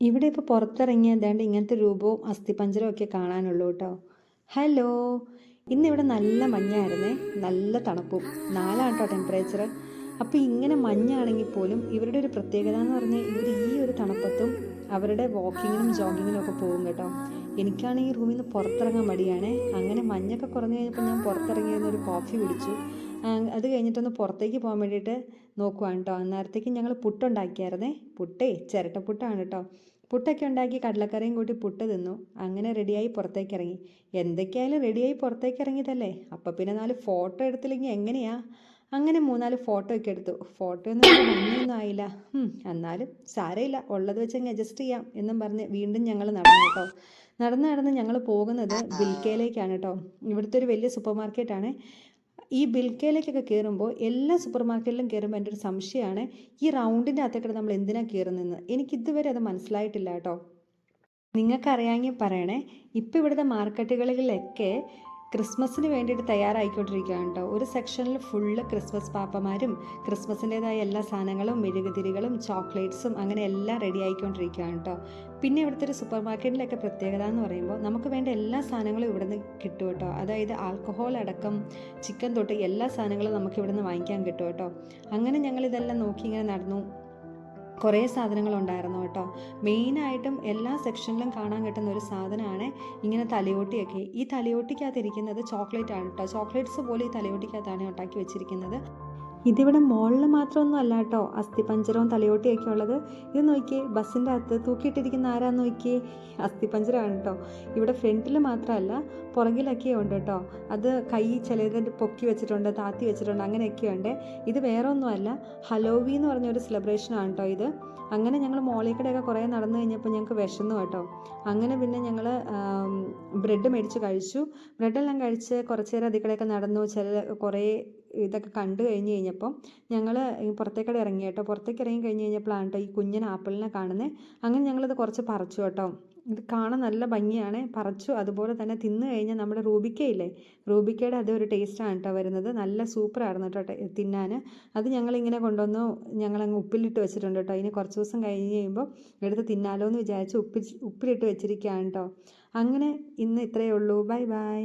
ഇവിടെ ഇപ്പോൾ പുറത്തിറങ്ങിയ ഏതാണ്ട് ഇങ്ങനത്തെ രൂപവും അസ്ഥിപഞ്ജരവും ഒക്കെ കാണാനുള്ളൂ കേട്ടോ. ഹലോ, ഇന്നിവിടെ നല്ല മഞ്ഞായിരുന്നേ, നല്ല തണുപ്പും, 4 കേട്ടോ ടെമ്പറേച്ചർ. അപ്പോൾ ഇങ്ങനെ മഞ്ഞാണെങ്കിൽ പോലും ഇവരുടെ ഒരു പ്രത്യേകത എന്ന് പറഞ്ഞാൽ ഇവർ ഈ ഒരു തണുപ്പത്തും അവരുടെ വാക്കിങ്ങിനും ജോഗിങ്ങിനും ഒക്കെ പോകും കേട്ടോ. എനിക്കാണെങ്കിൽ റൂമിൽ നിന്ന് പുറത്തിറങ്ങാൻ മടിയാണേ. അങ്ങനെ മഞ്ഞൊക്കെ കുറഞ്ഞു കഴിഞ്ഞപ്പോൾ ഞാൻ പുറത്തിറങ്ങിയിരുന്ന ഒരു കോഫി കുടിച്ചു. അത് കഴിഞ്ഞിട്ടൊന്ന് പുറത്തേക്ക് പോകാൻ വേണ്ടിയിട്ട് നോക്കുവാണ് കേട്ടോ. അന്നേരത്തേക്ക് ഞങ്ങൾ പുട്ടുണ്ടാക്കിയായിരുന്നേ. ചിരട്ടപ്പുട്ടാണ് കേട്ടോ. പുട്ടൊക്കെ ഉണ്ടാക്കി കടലക്കറിയും കൂട്ടി പുട്ട് തിന്നു. അങ്ങനെ റെഡിയായി പുറത്തേക്ക് ഇറങ്ങി. എന്തൊക്കെയായാലും റെഡിയായി പുറത്തേക്ക് ഇറങ്ങിയതല്ലേ, അപ്പം പിന്നെ 4 ഫോട്ടോ എടുത്തില്ലെങ്കിൽ എങ്ങനെയാ. അങ്ങനെ 3-4 ഫോട്ടോ ഒക്കെ എടുത്തു. ഫോട്ടോ ഒന്നും ഭംഗിയൊന്നും ആയില്ല. എന്നാലും സാരമില്ല, ഉള്ളത് വെച്ച് അങ്ങ് അഡ്ജസ്റ്റ് ചെയ്യാം എന്നും പറഞ്ഞ് വീണ്ടും ഞങ്ങൾ നടന്നു കേട്ടോ. നടന്ന് ഞങ്ങൾ പോകുന്നത് ബിൽക്കയിലേക്കാണ് കേട്ടോ. ഇവിടുത്തെ ഒരു വലിയ സൂപ്പർ മാർക്കറ്റാണ്. ഈ ബിൽക്കയിലേക്കൊക്കെ കയറുമ്പോൾ എല്ലാ സൂപ്പർ മാർക്കറ്റിലും കയറുമ്പോൾ എൻ്റെ ഒരു സംശയമാണ്, ഈ റൗണ്ടിൻ്റെ അകത്തേക്കൂടെ നമ്മൾ എന്തിനാണ് കയറുന്നതെന്ന്. എനിക്കിതുവരെ അത് മനസ്സിലായിട്ടില്ല കേട്ടോ. നിങ്ങൾക്കറിയാമെങ്കിൽ പറയണേ. ഇപ്പോൾ ഇവിടുത്തെ മാർക്കറ്റുകളിലൊക്കെ ക്രിസ്മസിന് വേണ്ടിയിട്ട് തയ്യാറായിക്കൊണ്ടിരിക്കുകയാണ് കേട്ടോ. ഒരു സെക്ഷനിൽ ഫുള്ള് ക്രിസ്മസ് പാപ്പമാരും ക്രിസ്മസിൻ്റെതായ എല്ലാ സാധനങ്ങളും മെഴുകുതിരികളും ചോക്ലേറ്റ്സും അങ്ങനെ എല്ലാം റെഡി ആയിക്കൊണ്ടിരിക്കുകയാണ് കേട്ടോ. പിന്നെ ഇവിടുത്തെ ഒരു സൂപ്പർ മാർക്കറ്റിലൊക്കെ പ്രത്യേകത എന്ന് പറയുമ്പോൾ നമുക്ക് വേണ്ട എല്ലാ സാധനങ്ങളും ഇവിടെ നിന്ന് കിട്ടും കേട്ടോ. അതായത് ആൽക്കഹോൾ അടക്കം ചിക്കൻ തൊട്ട് എല്ലാ സാധനങ്ങളും നമുക്ക് ഇവിടെ നിന്ന് വാങ്ങിക്കാൻ കിട്ടും കേട്ടോ. അങ്ങനെ ഞങ്ങളിതെല്ലാം നോക്കി ഇങ്ങനെ നടന്നു. കുറേ സാധനങ്ങളുണ്ടായിരുന്നു കേട്ടോ. മെയിനായിട്ടും എല്ലാ സെക്ഷനിലും കാണാൻ കിട്ടുന്ന ഒരു സാധനമാണ് ഇങ്ങനെ തലയോട്ടിയൊക്കെ. ഈ തലയോട്ടിക്കകത്തിരിക്കുന്നത് ചോക്ലേറ്റ് ആണ് കേട്ടോ. ചോക്ലേറ്റ്സ് പോലെ ഈ തലയോട്ടിക്കകത്താണ് ഉണ്ടാക്കി വെച്ചിരിക്കുന്നത്. ഇതിവിടെ മോളിൽ മാത്രമൊന്നും അല്ല കേട്ടോ അസ്ഥിപഞ്ജരവും തലയോട്ടിയൊക്കെ ഉള്ളത്. ഇത് നോക്കിയേ, ബസ്സിൻ്റെ അകത്ത് തൂക്കിയിട്ടിരിക്കുന്ന ആരാന്ന് നോക്കിയേ, അസ്ഥിപഞ്ജരമാണ് കേട്ടോ. ഇവിടെ ഫ്രണ്ടിൽ മാത്രമല്ല പുറകിലൊക്കെ ഉണ്ട് കേട്ടോ. അത് കൈ ചിലതിൻ്റെ പൊക്കി വെച്ചിട്ടുണ്ട്, താത്തി വെച്ചിട്ടുണ്ട്, അങ്ങനെയൊക്കെ ഉണ്ട്. ഇത് വേറെ ഒന്നുമല്ല, ഹലോവി എന്ന് പറഞ്ഞൊരു സെലിബ്രേഷനാണ് കേട്ടോ ഇത്. അങ്ങനെ ഞങ്ങൾ മോളിൽ കൂടെയൊക്കെ കുറേ നടന്നു കഴിഞ്ഞപ്പോൾ ഞങ്ങൾക്ക് വിശന്നു കേട്ടോ. അങ്ങനെ പിന്നെ ഞങ്ങൾ ബ്രെഡ് മേടിച്ച് കഴിച്ചു. ബ്രെഡെല്ലാം കഴിച്ച് കുറച്ച് നേരം അതിൽ കൂടെയൊക്കെ നടന്നു. കുറേ ഇതൊക്കെ കണ്ടു കഴിഞ്ഞപ്പം ഞങ്ങൾ പുറത്തേക്കൂടെ ഇറങ്ങി കേട്ടോ. പുറത്തേക്ക് ഇറങ്ങി കഴിഞ്ഞ് കഴിഞ്ഞപ്പോഴാണ് കേട്ടോ ഈ കുഞ്ഞൻ ആപ്പിളിനെ കാണുന്നത്. അങ്ങനെ ഞങ്ങളിത് കുറച്ച് പറിച്ചു കേട്ടോ. ഇത് കാണാൻ നല്ല ഭംഗിയാണ്, പറിച്ചു. അതുപോലെ തന്നെ തിന്നു കഴിഞ്ഞാൽ നമ്മുടെ റൂബിക്കയില്ലേ, റൂബിക്കയുടെ അതൊരു ടേസ്റ്റാണ് കേട്ടോ വരുന്നത്. നല്ല സൂപ്പറായിരുന്നു കേട്ടോ തിന്നാൻ. അത് ഞങ്ങളിങ്ങനെ കൊണ്ടുവന്നു ഞങ്ങളങ്ങ് ഉപ്പിലിട്ട് വെച്ചിട്ടുണ്ട് കേട്ടോ. ഇനി കുറച്ച് ദിവസം കഴിഞ്ഞ് കഴിയുമ്പോൾ എടുത്ത് തിന്നാലോ എന്ന് വിചാരിച്ച് ഉപ്പിലിട്ട് വെച്ചിരിക്കുകയാണ് കേട്ടോ. അങ്ങനെ ഇന്ന് ഇത്രയേ ഉള്ളൂ. Bye bye.